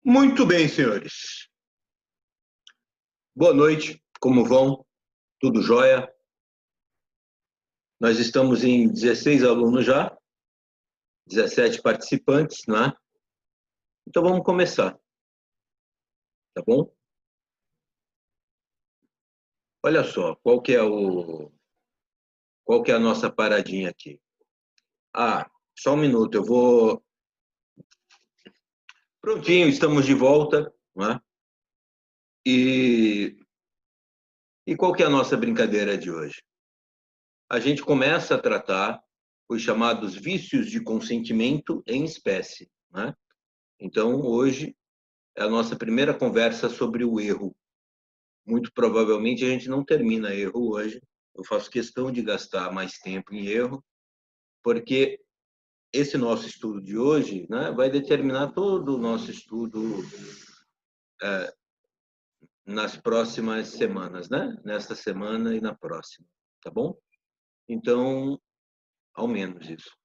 Muito bem, senhores. Boa noite, como vão? Tudo jóia? Nós estamos em 16 alunos já, 17 participantes, não é? Então vamos começar, tá bom? Olha só, qual que é a nossa paradinha aqui? Só um minuto, eu vou... Prontinho, estamos de volta, não é? E qual que é a nossa brincadeira de hoje? A gente começa a tratar os chamados vícios de consentimento em espécie, né? Então, hoje é a nossa primeira conversa sobre o erro. Muito provavelmente a gente não termina erro hoje. Eu faço questão de gastar mais tempo em erro, porque esse nosso estudo de hoje, né, vai determinar todo o nosso estudo nas próximas semanas, né? Nesta semana e na próxima, tá bom? Então, ao menos isso.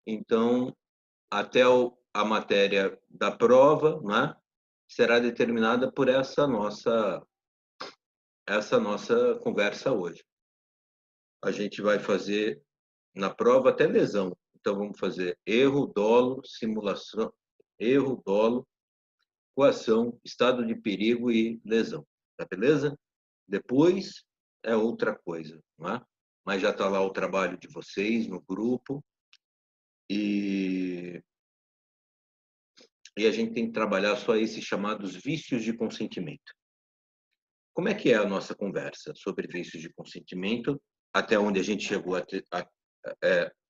Então, até a matéria da prova, né, será determinada por essa nossa conversa hoje. A gente vai fazer na prova até lesão. Então vamos fazer erro, dolo, simulação, erro, dolo, coação, estado de perigo e lesão. Tá beleza? Depois é outra coisa, não é? Mas já está lá o trabalho de vocês no grupo e a gente tem que trabalhar só esses chamados vícios de consentimento. Como é que é a nossa conversa sobre vícios de consentimento, até onde a gente chegou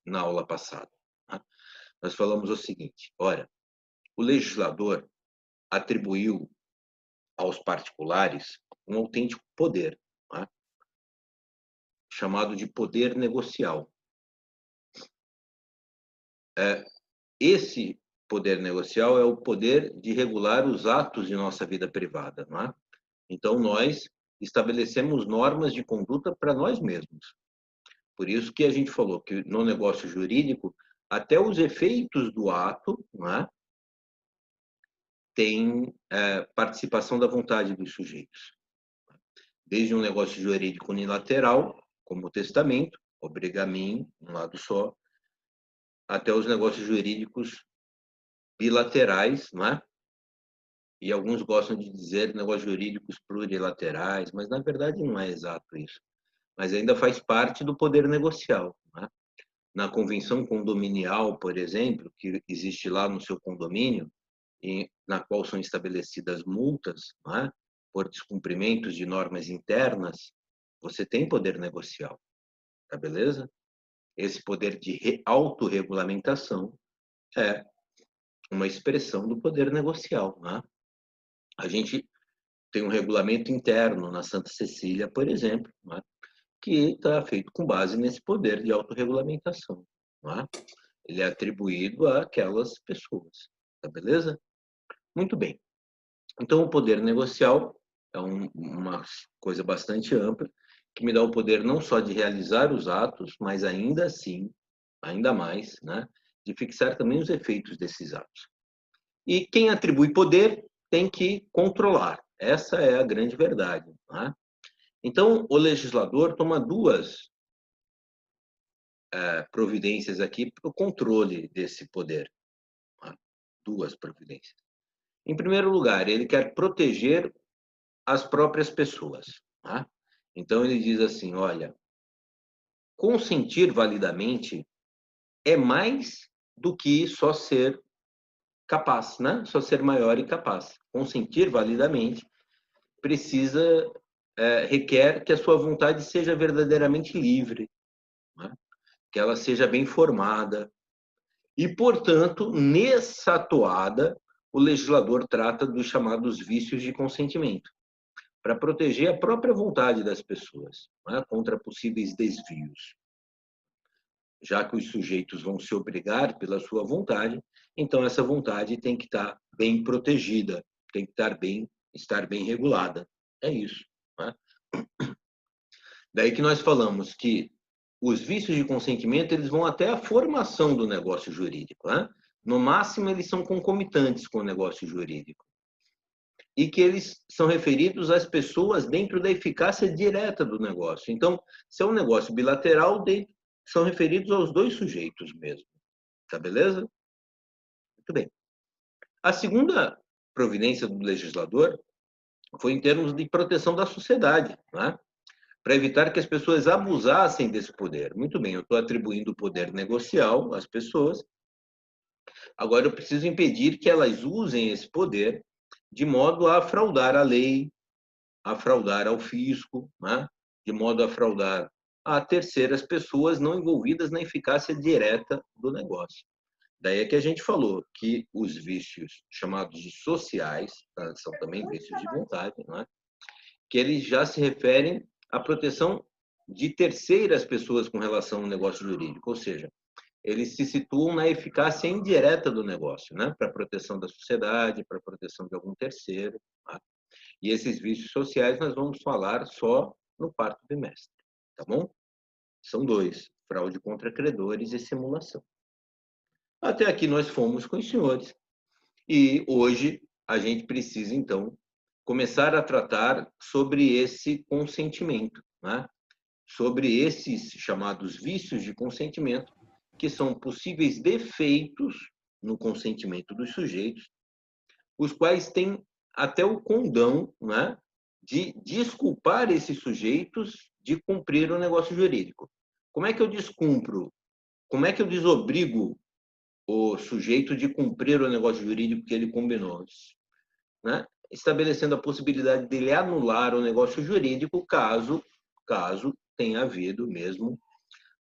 na aula passada? Tá? Nós falamos o seguinte: olha, o legislador atribuiu aos particulares um autêntico poder, tá? Chamado de poder negocial. Esse poder negocial é o poder de regular os atos de nossa vida privada. Tá? Então, nós estabelecemos normas de conduta para nós mesmos. Por isso que a gente falou que no negócio jurídico, até os efeitos do ato, né, tem participação da vontade dos sujeitos. Desde um negócio jurídico unilateral, como o testamento, obriga a mim, um lado só, até os negócios jurídicos bilaterais, né? E alguns gostam de dizer negócios jurídicos plurilaterais, mas na verdade não é exato isso. Mas ainda faz parte do poder negocial, né? Na convenção condominial, por exemplo, que existe lá no seu condomínio, na qual são estabelecidas multas, né, por descumprimentos de normas internas, você tem poder negocial, tá beleza? Esse poder de autorregulamentação é uma expressão do poder negocial, né? A gente tem um regulamento interno na Santa Cecília, por exemplo, né, que está feito com base nesse poder de autorregulamentação, né? Ele é atribuído àquelas pessoas, tá beleza? Muito bem. Então, o poder negocial é uma coisa bastante ampla, que me dá o poder não só de realizar os atos, mas ainda assim, ainda mais, né, de fixar também os efeitos desses atos. E quem atribui poder tem que controlar. Essa é a grande verdade. Né? Então, o legislador toma duas providências aqui para o controle desse poder. Né? Duas providências. Em primeiro lugar, ele quer proteger as próprias pessoas. Tá? Então, ele diz assim, olha, consentir validamente é mais do que só ser capaz, né? Só ser maior e capaz. Consentir validamente requer que a sua vontade seja verdadeiramente livre, né? Que ela seja bem formada. E, portanto, nessa toada, o legislador trata dos chamados vícios de consentimento, para proteger a própria vontade das pessoas, né, contra possíveis desvios. Já que os sujeitos vão se obrigar pela sua vontade, então essa vontade tem que estar bem protegida, tem que estar bem regulada. É isso. Né? Daí que nós falamos que os vícios de consentimento eles vão até a formação do negócio jurídico. Né? No máximo, eles são concomitantes com o negócio jurídico. E que eles são referidos às pessoas dentro da eficácia direta do negócio. Então, se é um negócio bilateral, são referidos aos dois sujeitos mesmo. Tá beleza? Muito bem. A segunda providência do legislador foi em termos de proteção da sociedade, né? Para evitar que as pessoas abusassem desse poder. Muito bem, eu estou atribuindo o poder negocial às pessoas, agora eu preciso impedir que elas usem esse poder de modo a fraudar a lei, a fraudar ao fisco, né? De modo a fraudar a terceiras pessoas não envolvidas na eficácia direta do negócio. Daí é que a gente falou que os vícios chamados de sociais, tá? São também vícios de vontade, né? Que eles já se referem à proteção de terceiras pessoas com relação ao negócio jurídico, ou seja, eles se situam na eficácia indireta do negócio, né? Para a proteção da sociedade, para a proteção de algum terceiro. Tá? E esses vícios sociais nós vamos falar só no quarto bimestre, tá bom? São dois, fraude contra credores e simulação. Até aqui nós fomos com os senhores. E hoje a gente precisa, então, começar a tratar sobre esse consentimento, né? Sobre esses chamados vícios de consentimento, que são possíveis defeitos no consentimento dos sujeitos, os quais têm até o condão, né, de desculpar esses sujeitos de cumprir o negócio jurídico. Como é que eu descumpro? Como é que eu desobrigo o sujeito de cumprir o negócio jurídico que ele combinou? Né? Estabelecendo a possibilidade dele anular o negócio jurídico caso tenha havido mesmo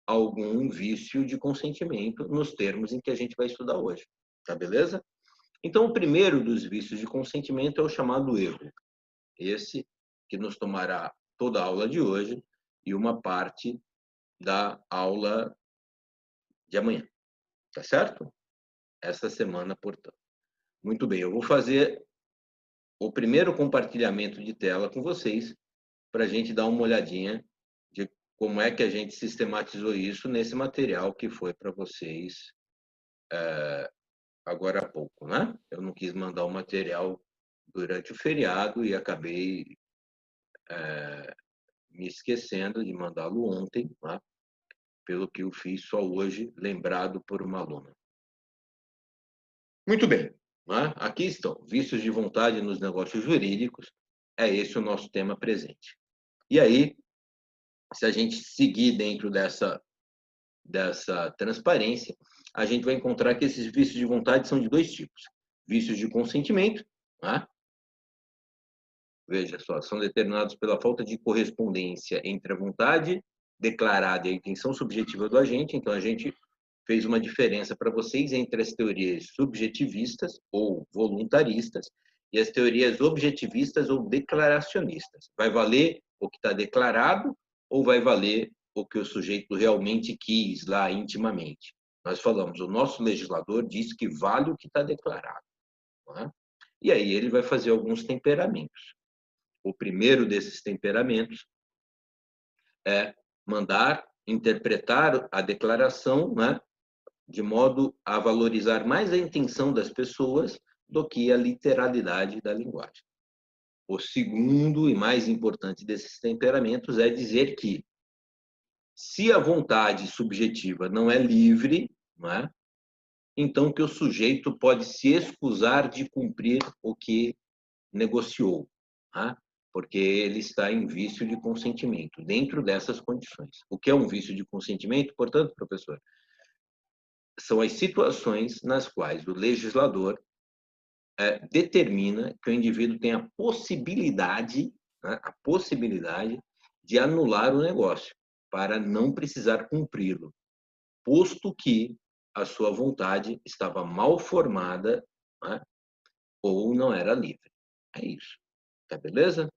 algum vício de consentimento nos termos em que a gente vai estudar hoje. Tá beleza? Então, o primeiro dos vícios de consentimento é o chamado erro. Esse que nos tomará toda a aula de hoje e uma parte da aula de amanhã. Tá certo? Essa semana, portanto. Muito bem, eu vou fazer o primeiro compartilhamento de tela com vocês para a gente dar uma olhadinha de como é que a gente sistematizou isso nesse material que foi para vocês agora há pouco, né? Eu não quis mandar o material durante o feriado e acabei me esquecendo de mandá-lo ontem, né? Pelo que eu fiz só hoje, lembrado por uma aluna. Muito bem, né? Aqui estão, vícios de vontade nos negócios jurídicos, é esse o nosso tema presente. E aí, se a gente seguir dentro dessa transparência, a gente vai encontrar que esses vícios de vontade são de dois tipos. Vícios de consentimento, né? Veja só, são determinados pela falta de correspondência entre a vontade declarada e a intenção subjetiva do agente. Então, a gente fez uma diferença para vocês entre as teorias subjetivistas ou voluntaristas e as teorias objetivistas ou declaracionistas. Vai valer o que está declarado ou vai valer o que o sujeito realmente quis lá intimamente? Nós falamos, o nosso legislador diz que vale o que está declarado. Não é? E aí ele vai fazer alguns temperamentos. O primeiro desses temperamentos é mandar interpretar a declaração, né, de modo a valorizar mais a intenção das pessoas do que a literalidade da linguagem. O segundo e mais importante desses temperamentos é dizer que, se a vontade subjetiva não é livre, não é? Então que o sujeito pode se excusar de cumprir o que negociou, tá? Porque ele está em vício de consentimento, dentro dessas condições. O que é um vício de consentimento, portanto, professor? São as situações nas quais o legislador determina que o indivíduo tem a possibilidade, né, de anular o negócio, para não precisar cumpri-lo, posto que a sua vontade estava mal formada, né, ou não era livre. É isso. Tá beleza?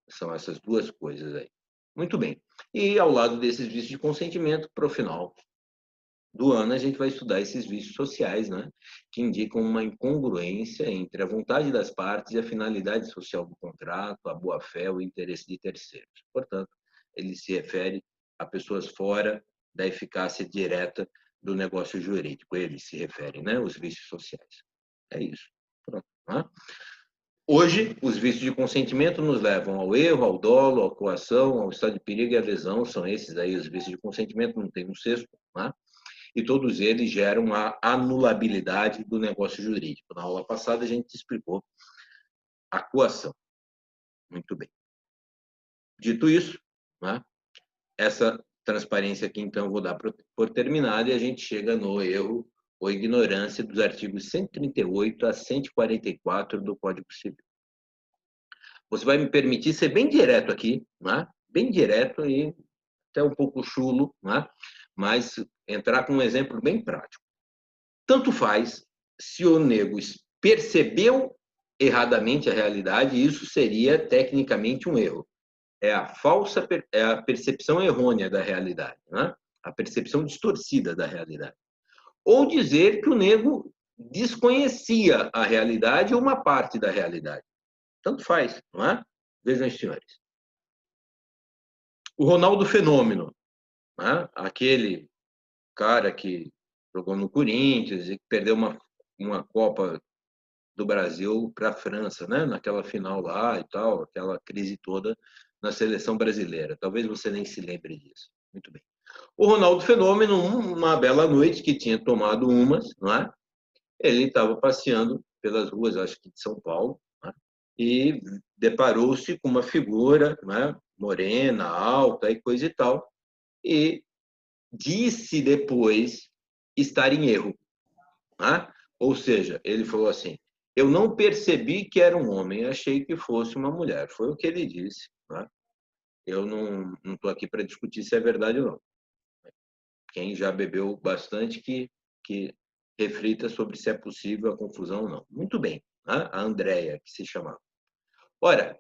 São essas duas coisas aí. Muito bem. E ao lado desses vícios de consentimento, para o final do ano, a gente vai estudar esses vícios sociais, né? Que indicam uma incongruência entre a vontade das partes e a finalidade social do contrato, a boa-fé, o interesse de terceiros. Portanto, ele se refere a pessoas fora da eficácia direta do negócio jurídico, eles se referem, né? Os vícios sociais. É isso. Pronto, né? Hoje, os vícios de consentimento nos levam ao erro, ao dolo, à coação, ao estado de perigo e à lesão. São esses aí os vícios de consentimento, não tem um sexto, né? E todos eles geram a anulabilidade do negócio jurídico. Na aula passada, a gente explicou a coação. Muito bem. Dito isso, né? Essa transparência aqui, então, eu vou dar por terminada e a gente chega no erro ou ignorância dos artigos 138 a 144 do Código Civil. Você vai me permitir ser bem direto aqui, né? Bem direto e até um pouco chulo, né? Mas entrar com um exemplo bem prático. Tanto faz se o nego percebeu erradamente a realidade, isso seria tecnicamente um erro. É a percepção errônea da realidade, né? A percepção distorcida da realidade. Ou dizer que o nego desconhecia a realidade ou uma parte da realidade. Tanto faz, não é? Vejam, senhores. O Ronaldo Fenômeno, né? Aquele cara que jogou no Corinthians e que perdeu uma Copa do Brasil para a França, né? Naquela final lá e tal, aquela crise toda na seleção brasileira. Talvez você nem se lembre disso. Muito bem. O Ronaldo Fenômeno, uma bela noite que tinha tomado umas, não é? Ele estava passeando pelas ruas, acho que de São Paulo, né? E deparou-se com uma figura, né? Morena, alta e coisa e tal, e disse depois estar em erro, né? Ou seja, ele falou assim: eu não percebi que era um homem, achei que fosse uma mulher. Foi o que ele disse, né? Eu não estou aqui para discutir se é verdade ou não. Quem já bebeu bastante que reflita sobre se é possível a confusão ou não. Muito bem, né? A Andréia, que se chamava. Ora,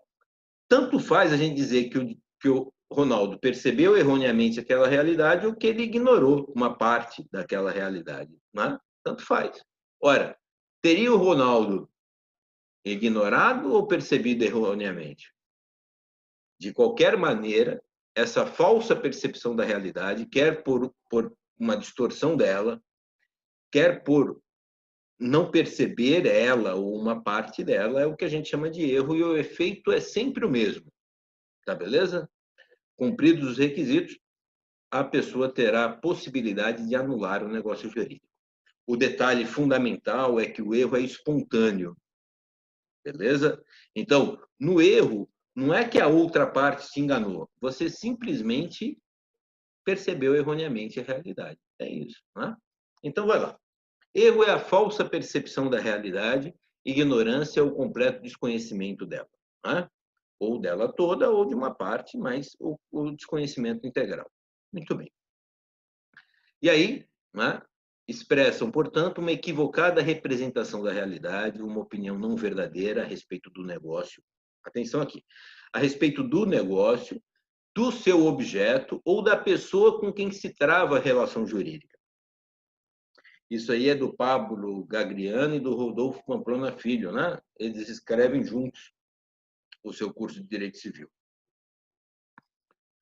tanto faz a gente dizer que o Ronaldo percebeu erroneamente aquela realidade ou que ele ignorou uma parte daquela realidade, né? Tanto faz. Ora, teria o Ronaldo ignorado ou percebido erroneamente? De qualquer maneira, essa falsa percepção da realidade, quer por uma distorção dela, quer por não perceber ela ou uma parte dela, é o que a gente chama de erro e o efeito é sempre o mesmo. Tá beleza? Cumpridos os requisitos, a pessoa terá a possibilidade de anular o negócio jurídico. O detalhe fundamental é que o erro é espontâneo. Beleza? Então, no erro, não é que a outra parte se enganou, você simplesmente percebeu erroneamente a realidade. É isso, né? Então, vai lá. Erro é a falsa percepção da realidade, ignorância é o completo desconhecimento dela, né? Ou dela toda, ou de uma parte, mas o desconhecimento integral. Muito bem. E aí, né, expressam, portanto, uma equivocada representação da realidade, uma opinião não verdadeira a respeito do negócio. Atenção aqui. A respeito do negócio, do seu objeto ou da pessoa com quem se trava a relação jurídica. Isso aí é do Pablo Gagriano e do Rodolfo Pamplona Filho, né? Eles escrevem juntos o seu curso de Direito Civil.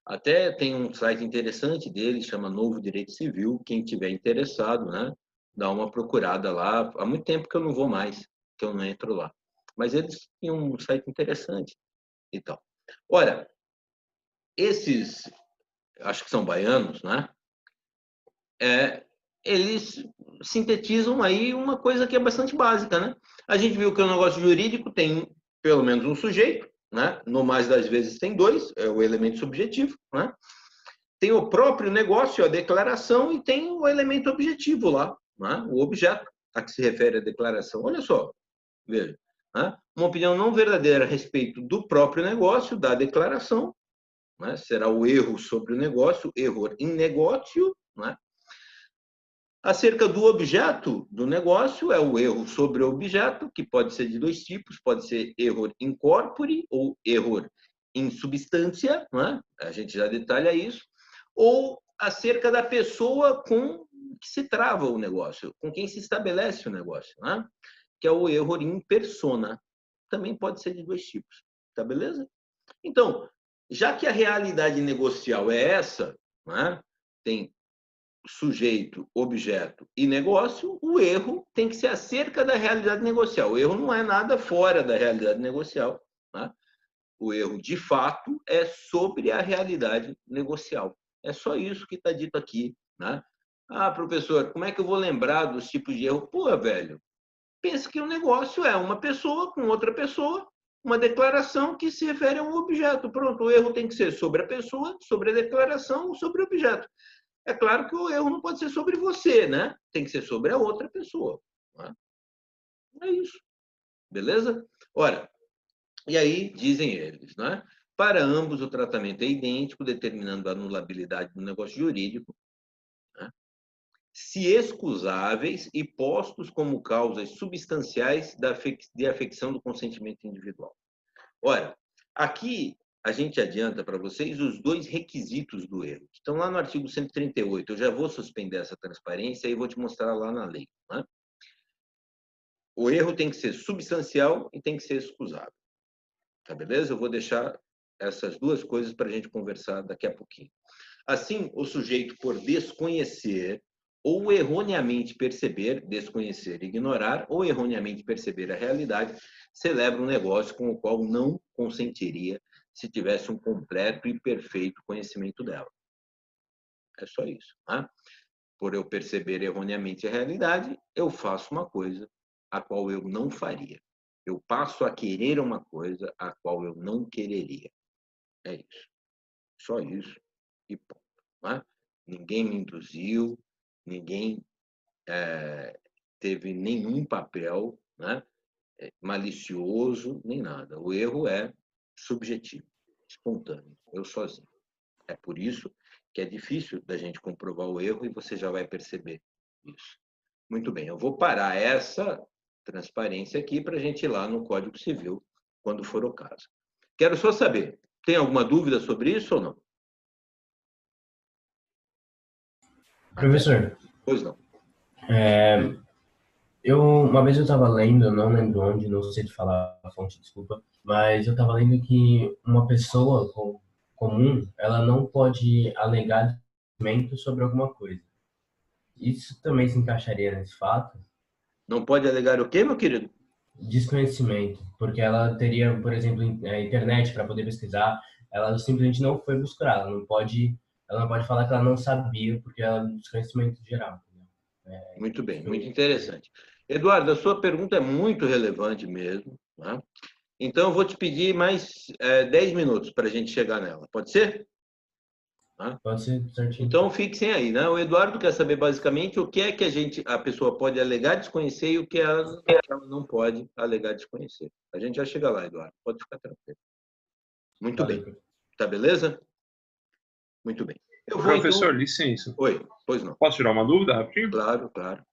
Até tem um site interessante dele, chama Novo Direito Civil. Quem tiver interessado, né? Dá uma procurada lá. Há muito tempo que eu não vou mais, que eu não entro lá. Mas eles têm um site interessante e tal. Ora, esses, acho que são baianos, né? Eles sintetizam aí uma coisa que é bastante básica, né? A gente viu que o negócio jurídico tem pelo menos um sujeito, né? No mais das vezes tem dois, é o elemento subjetivo, né? Tem o próprio negócio, a declaração, e tem o elemento objetivo lá, né? O objeto a que se refere a declaração. Olha só, veja. Né? Uma opinião não verdadeira a respeito do próprio negócio, da declaração, né? Será o erro sobre o negócio, erro in negócio, né? Acerca do objeto do negócio, é o erro sobre o objeto, que pode ser de dois tipos, pode ser erro in corpore ou erro in substância, né? A gente já detalha isso, ou acerca da pessoa com que se trava o negócio, com quem se estabelece o negócio, né? Que é o erro in persona. Também pode ser de dois tipos, tá beleza? Então, já que a realidade negocial é essa, né? Tem sujeito, objeto e negócio, o erro tem que ser acerca da realidade negocial. O erro não é nada fora da realidade negocial, né? O erro, de fato, é sobre a realidade negocial. É só isso que está dito aqui, né? Ah, professor, como é que eu vou lembrar dos tipos de erro? Pô, velho, pensa que o negócio é uma pessoa com outra pessoa, uma declaração que se refere a um objeto. Pronto, o erro tem que ser sobre a pessoa, sobre a declaração, sobre o objeto. É claro que o erro não pode ser sobre você, né? Tem que ser sobre a outra pessoa. Né? É isso. Beleza? Ora, e aí dizem eles, né? Para ambos o tratamento é idêntico, determinando a anulabilidade do negócio jurídico, né? Se excusáveis e postos como causas substanciais de afecção do consentimento individual. Ora, aqui a gente adianta para vocês os dois requisitos do erro, que estão lá no artigo 138. Eu já vou suspender essa transparência e vou te mostrar lá na lei. Né? O erro tem que ser substancial e tem que ser excusável. Tá beleza? Eu vou deixar essas duas coisas para a gente conversar daqui a pouquinho. Assim, o sujeito, por desconhecer ou erroneamente perceber, desconhecer, ignorar ou erroneamente perceber a realidade, celebra um negócio com o qual não consentiria se tivesse um completo e perfeito conhecimento dela. É só isso. Né? Por eu perceber erroneamente a realidade, eu faço uma coisa a qual eu não faria. Eu passo a querer uma coisa a qual eu não quereria. É isso. Só isso e ponto. Né? Ninguém me induziu, ninguém teve nenhum papel, né, malicioso, nem nada. O erro é subjetivo, espontâneo, eu sozinho. É por isso que é difícil da gente comprovar o erro e você já vai perceber isso. Muito bem, eu vou parar essa transparência aqui para a gente ir lá no Código Civil, quando for o caso. Quero só saber, tem alguma dúvida sobre isso ou não? Professor, Pois não. uma vez eu estava lendo, eu não lembro onde, não sei te falar a fonte, desculpa, mas eu estava lendo que uma pessoa comum, ela não pode alegar desconhecimento sobre alguma coisa. Isso também se encaixaria nesse fato? Não pode alegar o quê, meu querido? Desconhecimento, porque ela teria, por exemplo, internet para poder pesquisar, ela simplesmente não foi buscar, ela não pode falar que ela não sabia, porque ela é desconhecimento geral. Entendeu? Muito bem, Isso que muito eu interessante. Eduardo, a sua pergunta é muito relevante mesmo. Né? Então, eu vou te pedir mais 10 minutos para a gente chegar nela. Pode ser? Tá? pode ser certinho. Então, fixem aí. Né? O Eduardo quer saber basicamente o que é que a pessoa pode alegar desconhecer e o que ela não pode alegar desconhecer. A gente já chega lá, Eduardo. Pode ficar tranquilo. Muito bem. Valeu. Tá beleza? Muito bem. Eu vou Professor, então. licença. Oi, pois não. Posso tirar uma dúvida rapidinho? Claro, claro.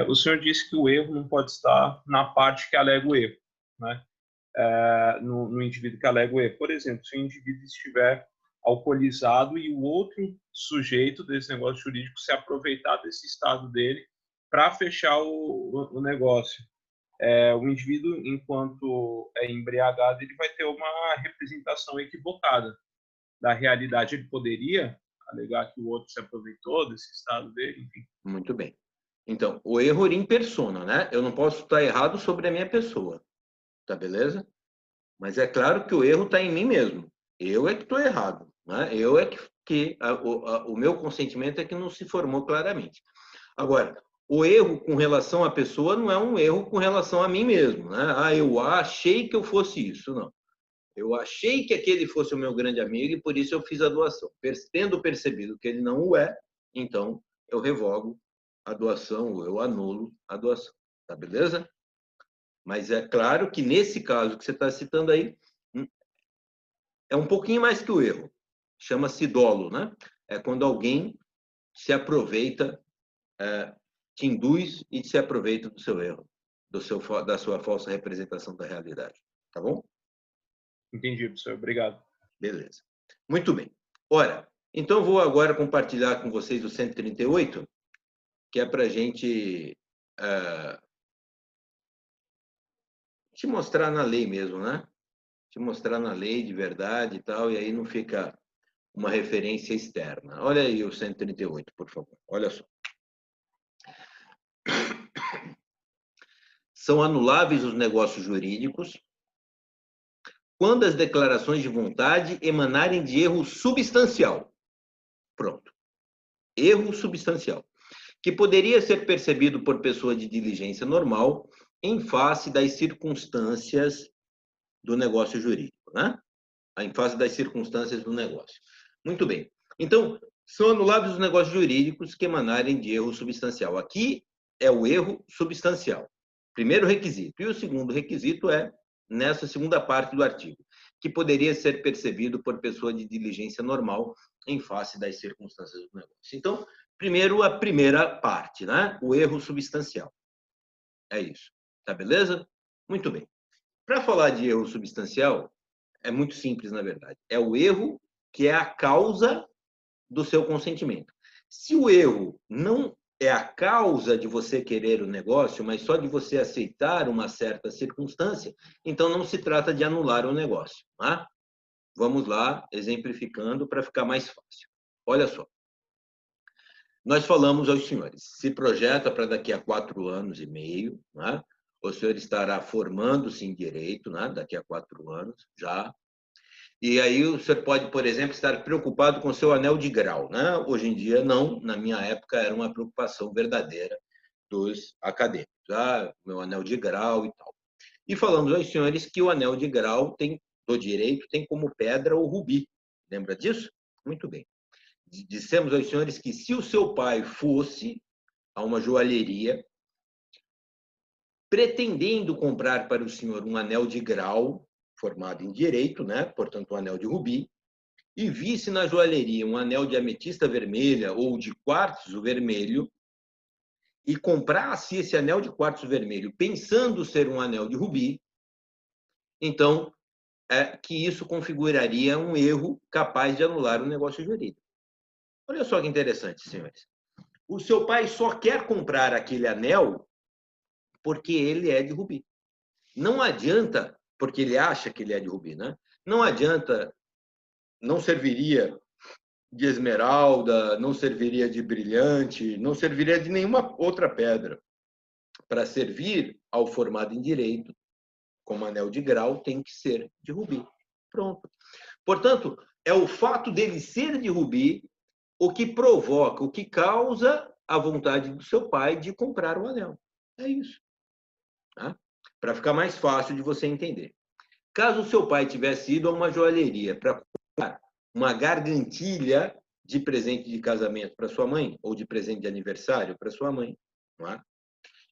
O senhor disse que o erro não pode estar na parte que alega o erro, né? No indivíduo que alega o erro. Por exemplo, se o indivíduo estiver alcoolizado e o outro sujeito desse negócio jurídico se aproveitar desse estado dele para fechar o negócio. O indivíduo, enquanto é embriagado, ele vai ter uma representação equivocada da realidade. Ele poderia alegar que o outro se aproveitou desse estado dele, enfim. Muito bem. Então, o erro in persona, né? Eu não posso estar errado sobre a minha pessoa. Tá beleza? Mas é claro que o erro está em mim mesmo. Eu é que estou errado. Né? Eu é que o meu consentimento é que não se formou claramente. Agora, o erro com relação à pessoa não é um erro com relação a mim mesmo. Né? Ah, eu achei que eu fosse isso. Não. Eu achei que aquele fosse o meu grande amigo e por isso eu fiz a doação. Tendo percebido que ele não o é, então eu revogo a doação, ou eu anulo a doação. Tá beleza? Mas é claro que nesse caso que você está citando aí, é um pouquinho mais que o erro. Chama-se dolo, né? É quando alguém se aproveita, te induz e se aproveita do seu erro, da sua falsa representação da realidade. Tá bom? Entendi, professor. Obrigado. Beleza. Muito bem. Ora, então vou agora compartilhar com vocês o 138, que é para a gente te mostrar na lei mesmo, né? Te mostrar na lei de verdade e tal, e aí não fica uma referência externa. Olha aí o 138, por favor. Olha só. São anuláveis os negócios jurídicos quando as declarações de vontade emanarem de erro substancial. Pronto. Erro substancial. Que poderia ser percebido por pessoa de diligência normal em face das circunstâncias do negócio jurídico, né? Em face das circunstâncias do negócio. Muito bem. Então, são anuláveis os negócios jurídicos que emanarem de erro substancial. Aqui é o erro substancial. Primeiro requisito. E o segundo requisito é nessa segunda parte do artigo, que poderia ser percebido por pessoa de diligência normal em face das circunstâncias do negócio. Então, primeiro a primeira parte, né? O erro substancial. É isso. Tá beleza? Muito bem. Para falar de erro substancial, é muito simples, na verdade. É o erro que é a causa do seu consentimento. Se o erro não é a causa de você querer o negócio, mas só de você aceitar uma certa circunstância, então não se trata de anular o negócio. Tá? Vamos lá, exemplificando para ficar mais fácil. Olha só. Nós falamos aos senhores, se projeta para daqui a 4 anos e meio, né? O senhor estará formando-se em direito, né? Daqui a 4 anos já. E aí o senhor pode, por exemplo, estar preocupado com o seu anel de grau, né? Hoje em dia, não. Na minha época, era uma preocupação verdadeira dos acadêmicos. Meu anel de grau e tal. E falamos aos senhores que o anel de grau do direito tem como pedra o rubi. Lembra disso? Muito bem. Dissemos aos senhores que se o seu pai fosse a uma joalheria pretendendo comprar para o senhor um anel de grau formado em direito, né? Portanto, um anel de rubi, e visse na joalheria um anel de ametista vermelha ou de quartzo vermelho, e comprasse esse anel de quartzo vermelho pensando ser um anel de rubi, então, que isso configuraria um erro capaz de anular o negócio jurídico. Olha só que interessante, senhores. O seu pai só quer comprar aquele anel porque ele é de rubi. Não adianta, porque ele acha que ele é de rubi, né? Não adianta, não serviria de esmeralda, não serviria de brilhante, não serviria de nenhuma outra pedra. Para servir ao formado em direito, como anel de grau, tem que ser de rubi. Pronto. Portanto, é o fato dele ser de rubi o que provoca, o que causa a vontade do seu pai de comprar o anel. É isso. Tá? Para ficar mais fácil de você entender. Caso o seu pai tivesse ido a uma joalheria para comprar uma gargantilha de presente de casamento para sua mãe, ou de presente de aniversário para sua mãe, não é?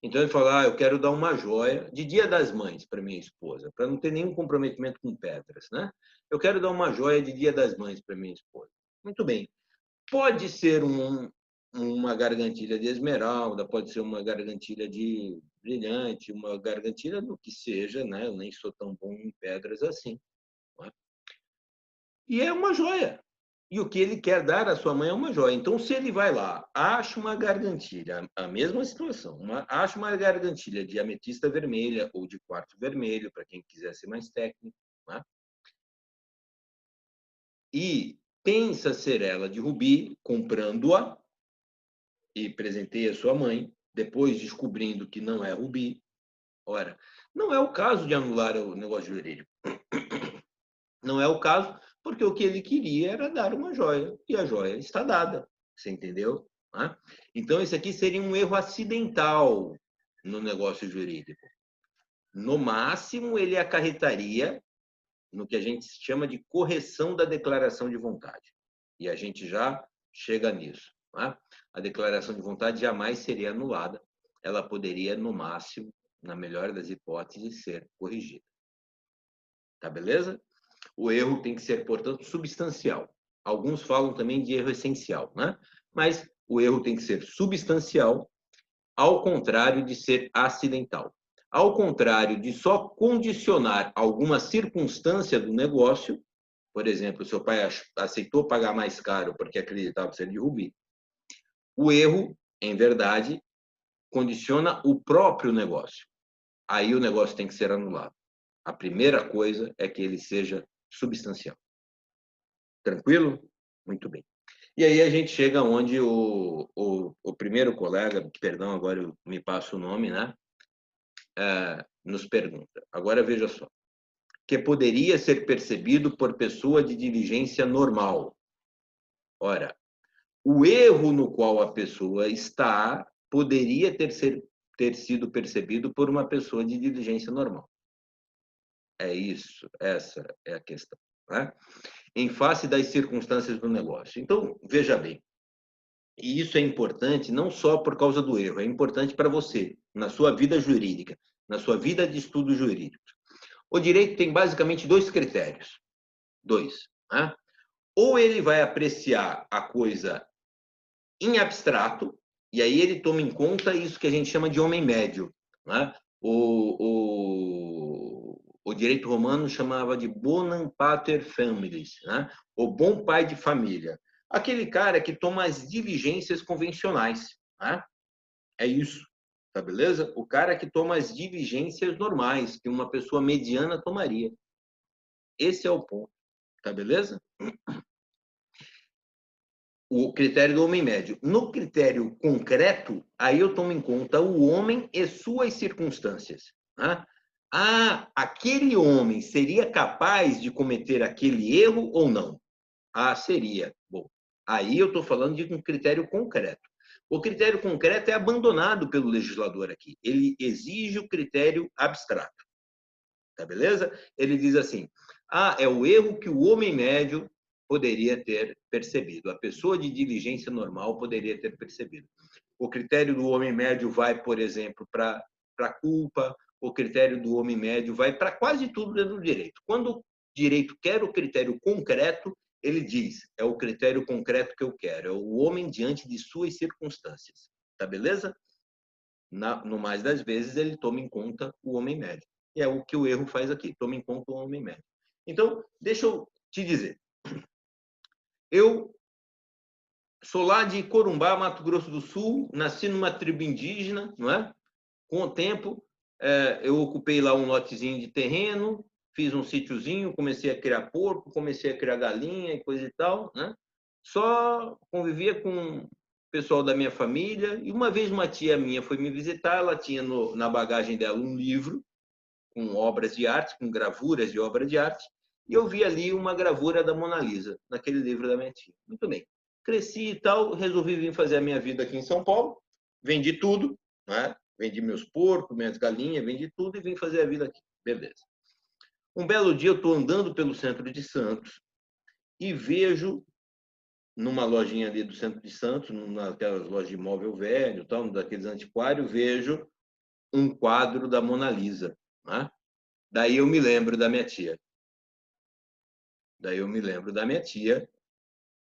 Então ele fala, eu quero dar uma joia de Dia das Mães para minha esposa, para não ter nenhum comprometimento com pedras, né? Eu quero dar uma joia de Dia das Mães para minha esposa. Muito bem. Pode ser uma gargantilha de esmeralda, pode ser uma gargantilha de brilhante, uma gargantilha do que seja, né? Eu nem sou tão bom em pedras assim. Não é? E é uma joia. E o que ele quer dar à sua mãe é uma joia. Então, se ele vai lá, acha uma gargantilha, a mesma situação, acha uma gargantilha de ametista vermelha ou de quartzo vermelho, para quem quiser ser mais técnico, né? E pensa ser ela de rubi, comprando-a, e presenteia sua mãe, depois descobrindo que não é rubi. Ora, não é o caso de anular o negócio jurídico. Não é o caso, porque o que ele queria era dar uma joia, e a joia está dada. Você entendeu? Então, esse aqui seria um erro acidental no negócio jurídico. No máximo, ele acarretaria no que a gente chama de correção da declaração de vontade. E a gente já chega nisso. A declaração de vontade jamais seria anulada. Ela poderia, no máximo, na melhor das hipóteses, ser corrigida. Tá beleza? O erro tem que ser, portanto, substancial. Alguns falam também de erro essencial, né? Mas o erro tem que ser substancial, ao contrário de ser acidental. Ao contrário de só condicionar alguma circunstância do negócio, por exemplo, seu pai aceitou pagar mais caro porque acreditava ser de rubi, o erro, em verdade, condiciona o próprio negócio. Aí o negócio tem que ser anulado. A primeira coisa é que ele seja substancial. Tranquilo? Muito bem. E aí a gente chega onde o primeiro colega, perdão, agora eu me passo o nome, né? Nos pergunta. Agora veja só. Que poderia ser percebido por pessoa de diligência normal. Ora, o erro no qual a pessoa está poderia ter sido percebido por uma pessoa de diligência normal. É isso, essa é a questão, né? Em face das circunstâncias do negócio. Então, veja bem, e isso é importante não só por causa do erro, é importante para você, na sua vida jurídica, na sua vida de estudos jurídicos. O direito tem basicamente dois critérios. Dois, né? Ou ele vai apreciar a coisa em abstrato, e aí ele toma em conta isso que a gente chama de homem médio, né? O direito romano chamava de bonum pater familias, né? O bom pai de família. Aquele cara que toma as diligências convencionais, né? É isso, tá beleza? O cara que toma as diligências normais, que uma pessoa mediana tomaria. Esse é o ponto, tá beleza? O critério do homem médio. No critério concreto, aí eu tomo em conta o homem e suas circunstâncias. Né? Aquele homem seria capaz de cometer aquele erro ou não? Seria. Bom, aí eu estou falando de um critério concreto. O critério concreto é abandonado pelo legislador aqui. Ele exige o critério abstrato. Tá beleza? Ele diz assim, é o erro que o homem médio poderia ter percebido. A pessoa de diligência normal poderia ter percebido. O critério do homem médio vai, por exemplo, para a culpa, o critério do homem médio vai para quase tudo dentro do direito. Quando o direito quer o critério concreto, ele diz, é o critério concreto que eu quero, é o homem diante de suas circunstâncias. Tá beleza? No mais das vezes, ele toma em conta o homem médio. E é o que o erro faz aqui, toma em conta o homem médio. Então, deixa eu te dizer. Eu sou lá de Corumbá, Mato Grosso do Sul, nasci numa tribo indígena, não é? Com o tempo, eu ocupei lá um lotezinho de terreno, fiz um sítiozinho, comecei a criar porco, comecei a criar galinha e coisa e tal, né? Só convivia com o pessoal da minha família, e uma vez uma tia minha foi me visitar, ela tinha na bagagem dela um livro com obras de arte, com gravuras de obra de arte, e eu vi ali uma gravura da Mona Lisa, naquele livro da minha tia. Muito bem. Cresci e tal, resolvi vir fazer a minha vida aqui em São Paulo, vendi tudo, né? Vendi meus porcos, minhas galinhas, vendi tudo e vim fazer a vida aqui. Beleza. Um belo dia eu estou andando pelo centro de Santos e vejo, numa lojinha ali do centro de Santos, naquelas lojas de imóvel velho, tal, daqueles antiquários, vejo um quadro da Mona Lisa, né? Daí eu me lembro da minha tia.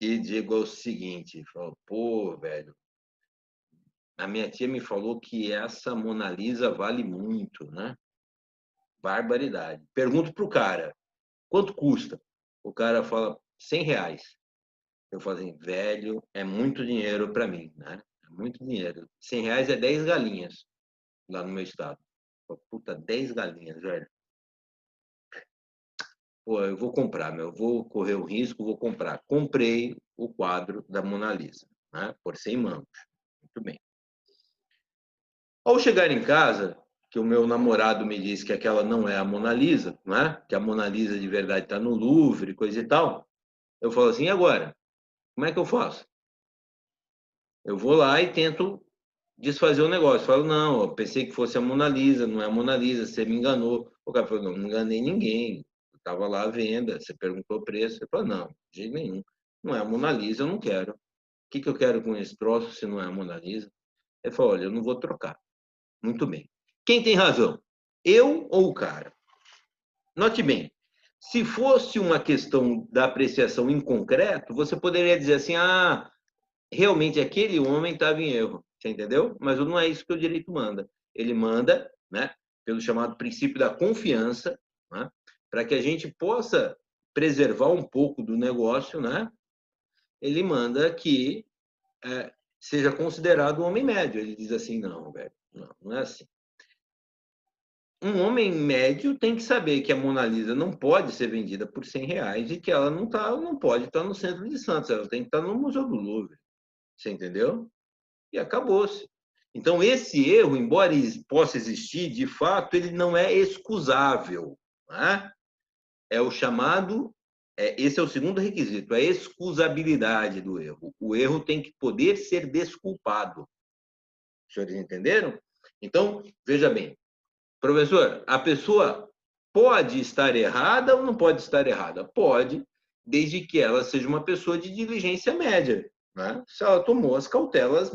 E digo o seguinte, falo, pô, velho, a minha tia me falou que essa Mona Lisa vale muito, né? Barbaridade. Pergunto pro cara, quanto custa? O cara fala, R$100. Eu falo assim, velho, é muito dinheiro para mim, né? É muito dinheiro. R$100 é 10 galinhas lá no meu estado. Puta, 10 galinhas, velho. Pô, eu vou comprar, eu vou correr o risco, vou comprar. Comprei o quadro da Mona Lisa, né? Por 100 mangos. Muito bem. Ao chegar em casa, que o meu namorado me disse que aquela não é a Mona Lisa, né? Que a Mona Lisa de verdade está no Louvre, coisa e tal, eu falo assim, e agora? Como é que eu faço? Eu vou lá e tento desfazer o negócio. Eu falo, não, eu pensei que fosse a Mona Lisa, não é a Mona Lisa, você me enganou. O cara falou, não enganei ninguém. Estava lá à venda, você perguntou o preço. Eu falei, não, de jeito nenhum. Não é a Mona Lisa, eu não quero. O que eu quero com esse troço se não é a Mona Lisa? Ele falou, olha, eu não vou trocar. Muito bem. Quem tem razão? Eu ou o cara? Note bem, se fosse uma questão da apreciação em concreto, você poderia dizer assim, realmente aquele homem estava em erro, você entendeu? Mas não é isso que o direito manda. Ele manda, né, pelo chamado princípio da confiança, né, para que a gente possa preservar um pouco do negócio, né? Ele manda que seja considerado um homem médio. Ele diz assim, não, velho, não é assim. um homem médio tem que saber que a Mona Lisa não pode ser vendida por R$100 e que ela não pode estar no centro de Santos, ela tem que estar no Museu do Louvre. Você entendeu? E acabou-se. Então, esse erro, embora possa existir, de fato, ele não é excusável. Né? É o chamado... esse é o segundo requisito, a excusabilidade do erro. O erro tem que poder ser desculpado. Os senhores entenderam? Então, veja bem. Professor, a pessoa pode estar errada ou não pode estar errada? Pode, desde que ela seja uma pessoa de diligência média. Né? Se ela tomou as cautelas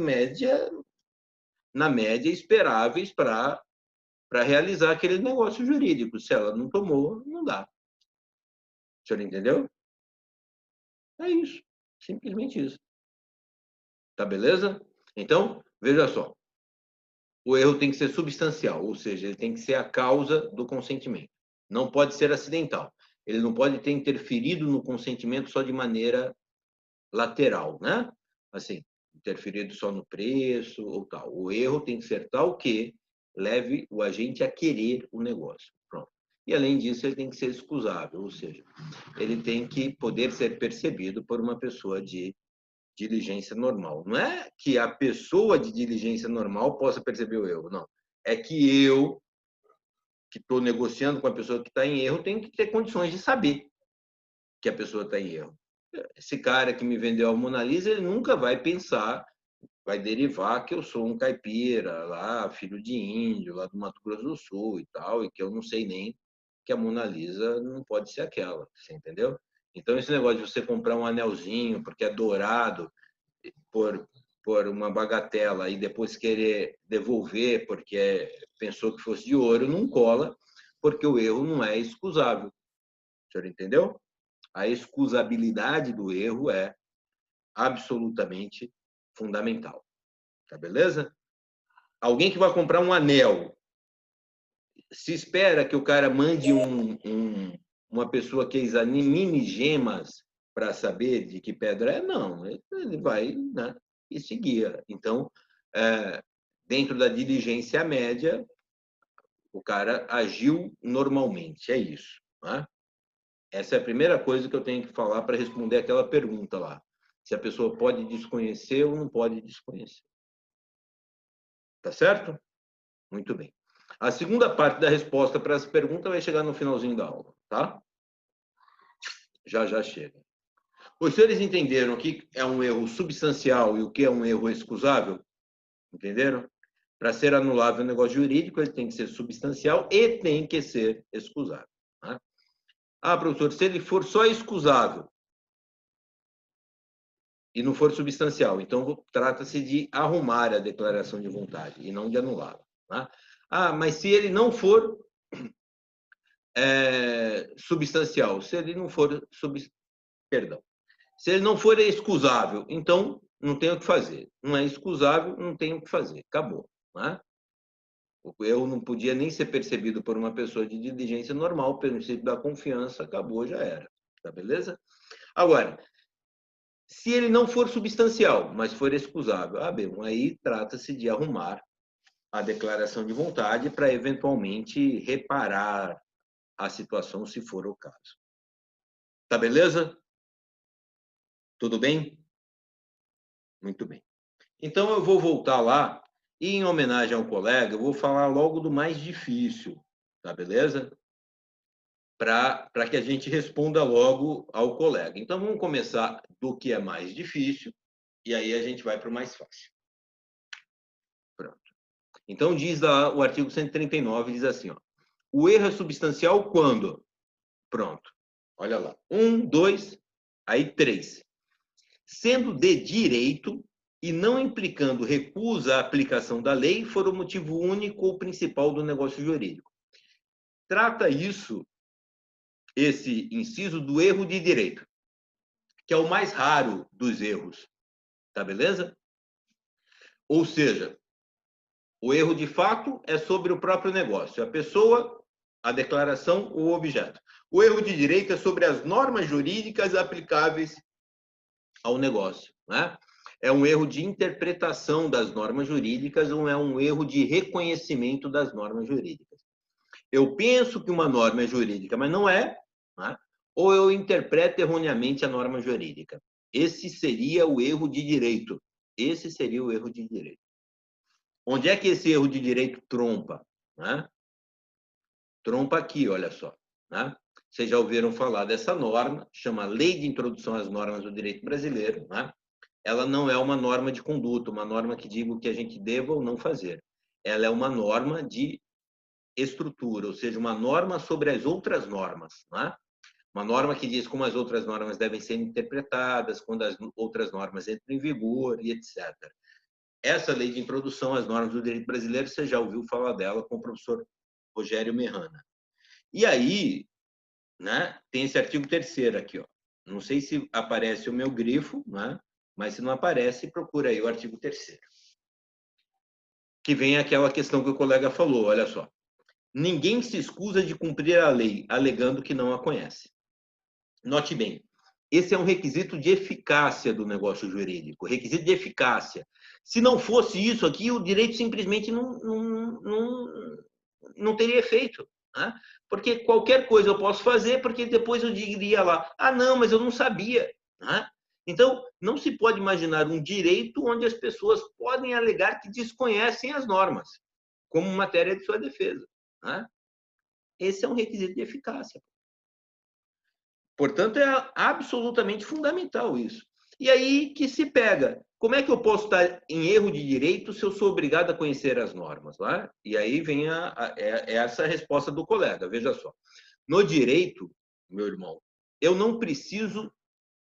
na média esperáveis para realizar aquele negócio jurídico. Se ela não tomou, não dá. O senhor entendeu? É isso. Simplesmente isso. Tá beleza? Então, veja só. O erro tem que ser substancial, ou seja, ele tem que ser a causa do consentimento. Não pode ser acidental. Ele não pode ter interferido no consentimento só de maneira lateral, né? Assim, interferido só no preço ou tal. O erro tem que ser tal que leve o agente a querer o negócio. Pronto. E, além disso, ele tem que ser excusável, ou seja, ele tem que poder ser percebido por uma pessoa de diligência normal. Não é que a pessoa de diligência normal possa perceber o erro, não. É que eu, que estou negociando com a pessoa que está em erro, tenho que ter condições de saber que a pessoa está em erro. Esse cara que me vendeu a Mona Lisa, ele nunca vai pensar, vai derivar que eu sou um caipira lá, filho de índio, lá do Mato Grosso do Sul e tal, e que eu não sei nem que a Mona Lisa não pode ser aquela, você entendeu? Então, esse negócio de você comprar um anelzinho porque é dourado por uma bagatela e depois querer devolver porque pensou que fosse de ouro, não cola, porque o erro não é excusável. O senhor entendeu? A excusabilidade do erro é absolutamente fundamental. Tá beleza? Alguém que vai comprar um anel, se espera que o cara mande uma pessoa que examine mini gemas para saber de que pedra é? Não, ele vai, né, e seguir. Então, dentro da diligência média, o cara agiu normalmente, é isso. Né? Essa é a primeira coisa que eu tenho que falar para responder aquela pergunta lá. Se a pessoa pode desconhecer ou não pode desconhecer. Tá certo? Muito bem. A segunda parte da resposta para essa pergunta vai chegar no finalzinho da aula, tá? Já chega. Os senhores entenderam o que é um erro substancial e o que é um erro excusável? Entenderam? Para ser anulável o negócio jurídico, ele tem que ser substancial e tem que ser excusável. Tá? Ah, professor, se ele for só excusável e não for substancial, então trata-se de arrumar a declaração de vontade e não de anulá-la. Tá? Ah, mas se ele não for substancial, se ele não for se ele não for excusável, então não tem o que fazer. Não é excusável, não tem o que fazer. Acabou. Né? O erro não podia nem ser percebido por uma pessoa de diligência normal, pelo princípio da confiança, acabou, já era. Tá beleza? Agora, se ele não for substancial, mas for excusável, bem, aí trata-se de arrumar a declaração de vontade para eventualmente reparar a situação, se for o caso. Tá beleza? Tudo bem? Muito bem. Então, eu vou voltar lá e, em homenagem ao colega, eu vou falar logo do mais difícil, tá beleza? Para que a gente responda logo ao colega. Então, vamos começar do que é mais difícil e aí a gente vai para o mais fácil. Pronto. Então, diz lá o artigo 139, diz assim, ó, o erro é substancial quando? Pronto. Olha lá. 1, 2, aí 3. Sendo de direito e não implicando recusa à aplicação da lei, for o motivo único ou principal do negócio jurídico. Trata esse inciso do erro de direito, que é o mais raro dos erros. Tá beleza? Ou seja, o erro de fato é sobre o próprio negócio, a pessoa, a declaração ou o objeto. O erro de direito é sobre as normas jurídicas aplicáveis ao negócio, né? É um erro de interpretação das normas jurídicas ou é um erro de reconhecimento das normas jurídicas. Eu penso que uma norma é jurídica, mas não é, né? Ou eu interpreto erroneamente a norma jurídica. Esse seria o erro de direito. Esse seria o erro de direito. Onde é que esse erro de direito trompa? Né? Trompa aqui, olha só. Né? Vocês já ouviram falar dessa norma, chama Lei de Introdução às Normas do Direito Brasileiro. Né? Ela não é uma norma de conduta, uma norma que diga o que a gente deva ou não fazer. Ela é uma norma de estrutura, ou seja, uma norma sobre as outras normas. Né? Uma norma que diz como as outras normas devem ser interpretadas, quando as outras normas entram em vigor e etc. Essa lei de introdução às normas do direito brasileiro, você já ouviu falar dela com o professor Rogério Merrana. E aí, né, tem esse artigo 3º aqui. Ó. Não sei se aparece o meu grifo, né, mas se não aparece, procura aí o artigo 3º. Que vem aquela questão que o colega falou, olha só. Ninguém se escusa de cumprir a lei, alegando que não a conhece. Note bem, esse é um requisito de eficácia do negócio jurídico, requisito de eficácia. Se não fosse isso aqui, o direito simplesmente não teria efeito. Né? Porque qualquer coisa eu posso fazer, porque depois eu diria lá, ah, não, mas eu não sabia. Né? Então, não se pode imaginar um direito onde as pessoas podem alegar que desconhecem as normas, como matéria de sua defesa. Né? Esse é um requisito de eficácia. Portanto, é absolutamente fundamental isso. E aí que se pega. Como é que eu posso estar em erro de direito se eu sou obrigado a conhecer as normas? Lá? E aí vem essa resposta do colega. Veja só. No direito, meu irmão, eu não preciso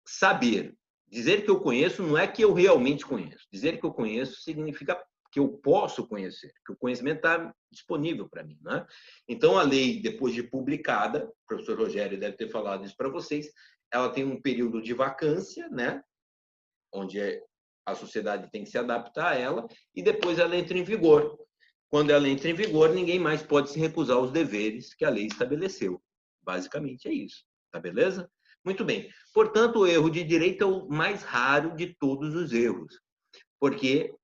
saber. Dizer que eu conheço não é que eu realmente conheço. Dizer que eu conheço significa que eu posso conhecer, que o conhecimento está disponível para mim. Né? Então, a lei, depois de publicada, o professor Rogério deve ter falado isso para vocês, ela tem um período de vacância, né? Onde a sociedade tem que se adaptar a ela, e depois ela entra em vigor. Quando ela entra em vigor, ninguém mais pode se recusar aos deveres que a lei estabeleceu. Basicamente é isso. Tá beleza? Muito bem. Portanto, o erro de direito é o mais raro de todos os erros, porque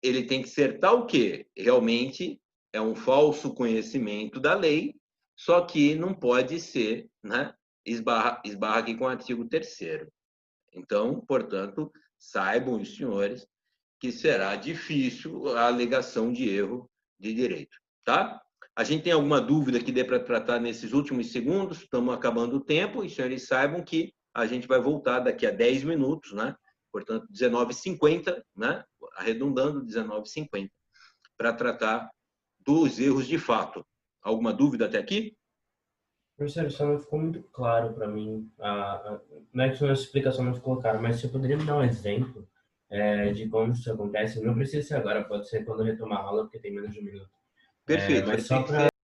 ele tem que ser tal que realmente é um falso conhecimento da lei, só que não pode ser, né? Esbarra aqui com o artigo 3º. Então, portanto, saibam os senhores que será difícil a alegação de erro de direito, tá? A gente tem alguma dúvida que dê para tratar nesses últimos segundos? Estamos acabando o tempo, e os senhores saibam que a gente vai voltar daqui a 10 minutos, né? Portanto, 19h50, né? Arredondando, 19h50, para tratar dos erros de fato. Alguma dúvida até aqui? Professor, isso não ficou muito claro para mim. Não é que a explicação não ficou clara, mas você poderia me dar um exemplo de como isso acontece? Não precisa ser agora, pode ser quando retomar a aula, porque tem menos de 1 minuto. Perfeito. Mas só para